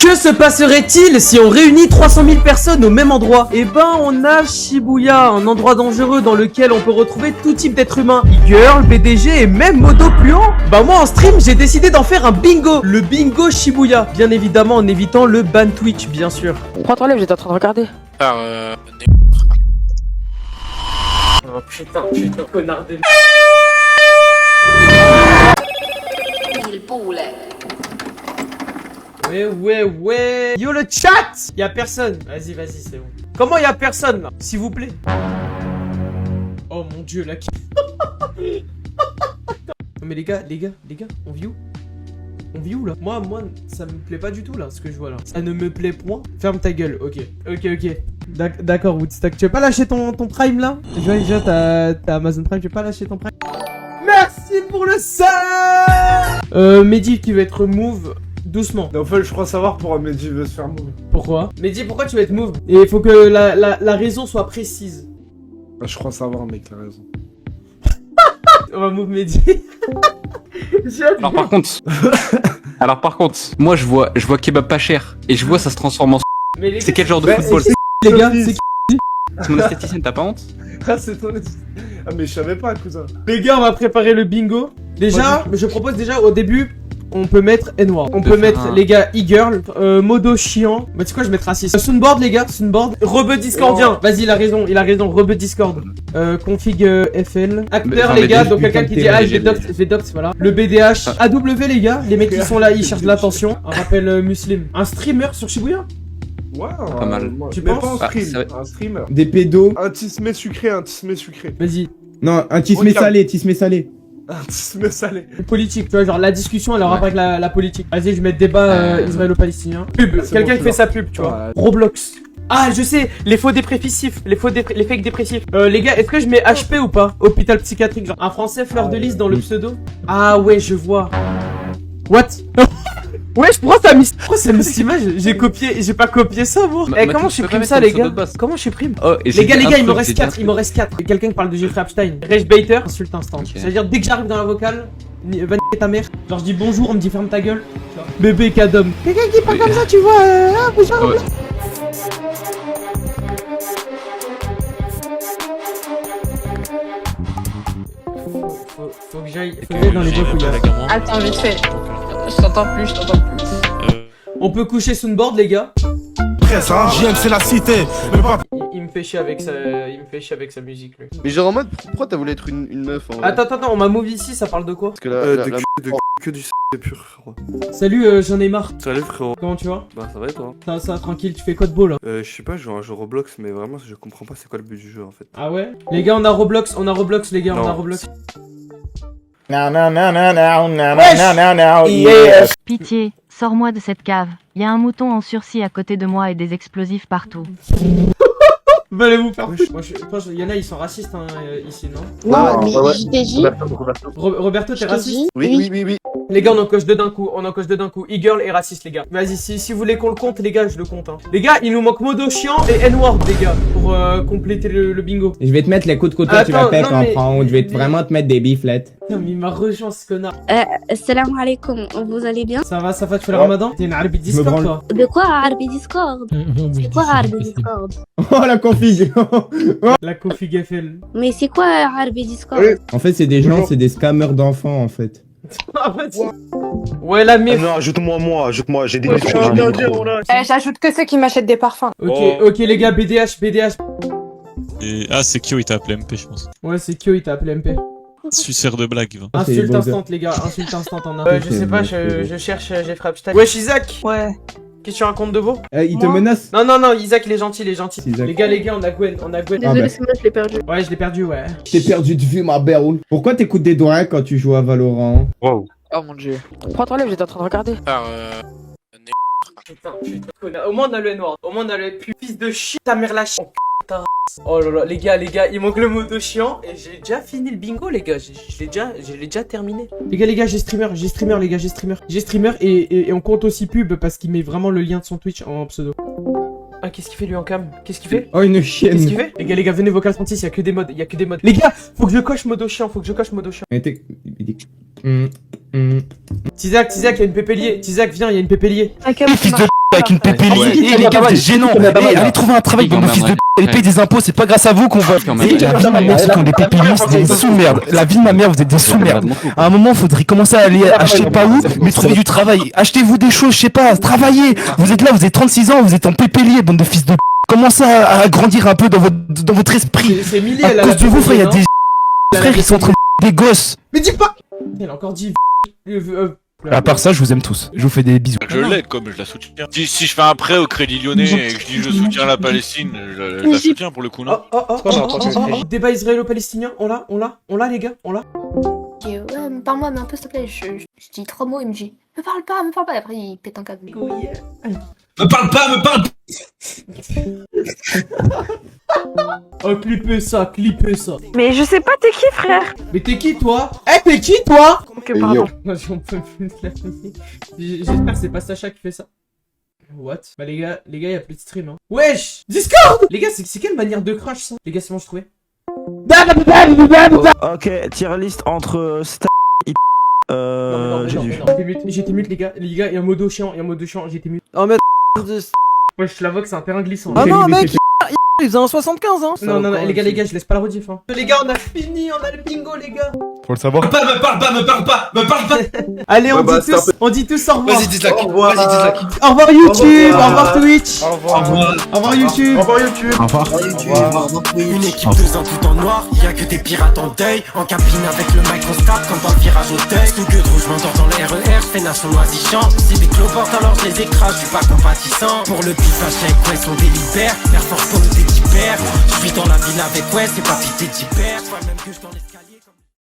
Que se passerait-il si on réunit 300 000 personnes au même endroit? Eh ben, on a Shibuya, un endroit dangereux dans lequel on peut retrouver tout type d'êtres humains. E-girl, BDG et même modo pluant. Bah moi en stream, j'ai décidé d'en faire un bingo. Le bingo Shibuya. Bien évidemment en évitant le ban Twitch, bien sûr. Pourquoi t'enlèves? J'étais en train de regarder. Oh putain, connard de... Ouais. Yo le chat. Y'a personne. Vas-y, c'est bon. Comment y'a personne là? S'il vous plaît. Oh mon dieu, là qui... Non mais les gars, on vit où? On vit où là? Moi, ça me plaît pas du tout là, ce que je vois là. Ça ne me plaît point. Ferme ta gueule, ok. D'accord, Woodstock. Tu veux pas lâcher ton Prime là? Je vois déjà t'as Amazon Prime, tu veux pas lâcher ton Prime? Merci pour le sub. Mehdi qui va être move. Doucement. En fait, je crois savoir pourquoi Mehdi veut se faire move. Pourquoi? Mehdi, pourquoi tu vas être move? Et il faut que la raison soit précise. Ah, je crois savoir, mec, la raison. On va move Mehdi. Alors par contre, moi je vois kebab pas cher et je vois ça se transforme en. Mais les C'est gars, quel genre de football? les gars, c'est qui? C'est mon esthéticienne, t'as pas honte? Ah, c'est ton... Ah, mais je savais pas, cousin. Les gars, on va préparer le bingo. Déjà, je propose déjà au début, on peut mettre N-word. On peut mettre, les gars, e-girl, modo chiant. Bah, tu sais quoi, je vais mettre raciste. Soundboard, les gars, soundboard. Rebeu discordien. Vas-y, il a raison, rebeu discord. Config FL. Acteur, les gars, donc quelqu'un qui dit ah, je vais dox, voilà. Le BDH. AW, les gars, les mecs qui sont là, ils cherchent de l'attention. Un rappel muslim. Un streamer sur Shibuya? Ouais, pas mal. Tu penses? pas en stream, Ah, un streamer. Des pédos. Un tismé sucré. Vas-y. Non, un tismé salé, tismé salé. Un tismé salé. Politique, tu vois, genre la discussion, elle a rapport avec la politique. Vas-y, je vais mettre débat israélo-palestinien. Pub, quelqu'un qui fait sa pub, tu vois. Roblox. Ah, je sais, les faux dépressifs, les fakes dépressifs. Les gars, est-ce que je mets HP ou pas? Hôpital psychiatrique, genre un français fleur de lys dans le pseudo. Ah ouais, je vois. What? Ouais, pourquoi ça a mis cette image? J'ai pas copié ça, moi. Eh, comment je supprime ça, les gars? Comment je supprime? Les gars, il me reste 4, Quelqu'un qui parle de Jeffrey Epstein. Rage baiter, insulte instant. C'est-à-dire, dès que j'arrive dans la vocale, va niquer ta mère. Genre, je dis bonjour, on me dit ferme ta gueule. Bébé Kadom. Quelqu'un qui parle comme ça, tu vois, bonjour. Faut que j'aille dans les blocs où il y a. Attends, vite fait. Je t'entends plus. On peut coucher Soundboard, les gars. JM, c'est la cité. Il me fait chier avec sa musique, lui. Mais genre en mode, pourquoi t'as voulu être une meuf en vrai? Attends, on m'a move ici, ça parle de quoi? Parce que la Que du pur, frérot. Salut, j'en ai marre. Salut, frérot. Comment tu vas? Bah, ça va et toi? Ça va tranquille, tu fais quoi de beau là? Je sais pas, je joue à un jeu Roblox, mais vraiment, je comprends pas c'est quoi le but du jeu en fait. Ah ouais? Les gars, on a Roblox, les gars, on a Roblox. Yes. Pitié, sors-moi de cette cave. Y a un mouton en sursis à côté de moi et des explosifs partout. Vous allez vous faire foutre. Moi, je pense qu'il y en a, ils sont racistes hein, ici, non? Non, mais je t'ai dit. Roberto, t'es raciste? Oui. Les gars, on en coche deux d'un coup, E-girl est raciste, les gars. Vas-y, si vous voulez qu'on le compte, les gars, je le compte. Hein. Les gars, il nous manque modo chiant et N-word, les gars, pour compléter le bingo. Je vais te mettre les coups de couteau, tu vas pas comprendre. Je vais vraiment te mettre des biflettes. Non, mais il m'a rejoint ce connard. Salam alaikum, vous allez bien? Ça va, tu fais le ramadan? T'es une Arabi Discord, toi? De quoi Arabi Discord? C'est quoi Arabi Discord? Oh la config. La config FL. Mais c'est quoi Arabi Discord? En fait, c'est des gens, c'est des scammers d'enfants en fait. Ouais, la mif. Non, ajoute-moi, j'ai des J'ajoute que ceux qui m'achètent des parfums. Ok, les gars, BDH. Ah, c'est Kyo, il t'a appelé MP, je pense. Ouais, c'est Kyo, il t'a appelé MP. Suceur de blague, va. Insulte instant, les gars, insulte instant en a. Je sais pas, je cherche Jeffrey Epstein. Wesh, Isaac. Ouais. Qu'est-ce que tu racontes de beau? Il te menace? Non, Isaac, il est gentil, Les gars, on a Gwen. Désolé, c'est moi, je l'ai perdu. Ouais, je l'ai perdu, ouais. T'es perdu de vue, ma belle. Pourquoi t'écoutes des doigts quand tu joues à Valorant? Wow. Oh mon dieu. Pourquoi t'enlèves? J'étais en train de regarder. Putain, au moins on a le N-word. Au moins on a le fils de shit, ta mère la shit. Oh là là, les gars, il manque le modo chiant et j'ai déjà fini le bingo, les gars. Je l'ai déjà terminé. Les gars, j'ai streamer, les gars, j'ai streamer et on compte aussi pub parce qu'il met vraiment le lien de son Twitch en pseudo. Ah, qu'est-ce qu'il fait lui en cam? Qu'est-ce qu'il fait? Oh, une chienne. Qu'est-ce qu'il fait? Les gars, venez vocal 36, y'a que des modes, Les gars, faut que je coche modo chiant, Mais t'es... Tizak, il y a une pépélier. Tizak, viens, il y a une pépélier. Fils de avec une pépélier. Eh les gars, vous êtes gênants. Allez trouver un travail, bande de fils de allez payer des impôts, c'est pas grâce à vous qu'on va. La vie de ma mère, ceux qui ont des pépéliers, c'est des sous-merdes. La vie de ma mère, vous êtes des sous-merdes. À un moment, faudrait commencer à aller acheter pas où, mais trouver du travail. Achetez-vous des choses, je sais pas, travaillez. Vous êtes là, vous avez 36 ans, vous êtes en pépélier, bande de fils de. Commencez à grandir un peu dans votre esprit. C'est millier, À là. cause de vous, frère, il y a des frères, ils sont en train de des gosses. Mais dis pas. Elle a encore dit. À part ça, je vous aime tous. Je vous fais des bisous. Je l'aide comme je la soutiens. Si je fais un prêt au Crédit Lyonnais et que je dis je soutiens la Palestine, je la soutiens pour le coup, non? Débat israélo-palestinien, on l'a, les gars, on l'a. Ok, ouais, parle-moi, mais un peu s'il te plaît. Je dis 3 mots, il me dit me parle pas. Et après, il pète un câble. Me parle pas. Oh, clippez ça. Mais je sais pas, t'es qui, frère? Mais t'es qui, toi? T'es qui, toi? Ok, pardon. Non, j'en peux plus de la finir. J'espère que c'est pas Sacha qui fait ça. What? Bah les gars, y'a plus de stream, hein. Wesh! Discord! Les gars, c'est quelle manière de crash, ça? Les gars, c'est bon, je trouvais. Ok, tier list entre Jésus. J'étais mute, les gars, y'a un modo chiant, j'étais mute. Oh, mais. Wesh, la Vox, c'est un terrain glissant. Ah non, mec, il faisait un 75, hein. Non, les gars, je laisse pas la rediff, hein. Les gars, on a fini, on a le bingo, les gars. Faut le savoir. Me parle pas. Allez, on dit tous au revoir. Vas-y, dislike. Au revoir YouTube, au revoir Twitch. Au revoir YouTube. Au revoir. Une équipe de zinc tout en noir, y'a que des pirates en deuil. En cabine avec le mic on se tape comme dans le virage au deuil. Tout que de rouge m'endors dans le RER, j'fais nation oisichant. C'est des cloportes alors je les écrase, j'suis pas compatissant. Pour le pif à chèque, ouais, on délibère. Air Force pour nous des typères. J'suis dans la ville avec ouais, c'est pas pité d'hyper. Soit même que j'suis dans l'escalier.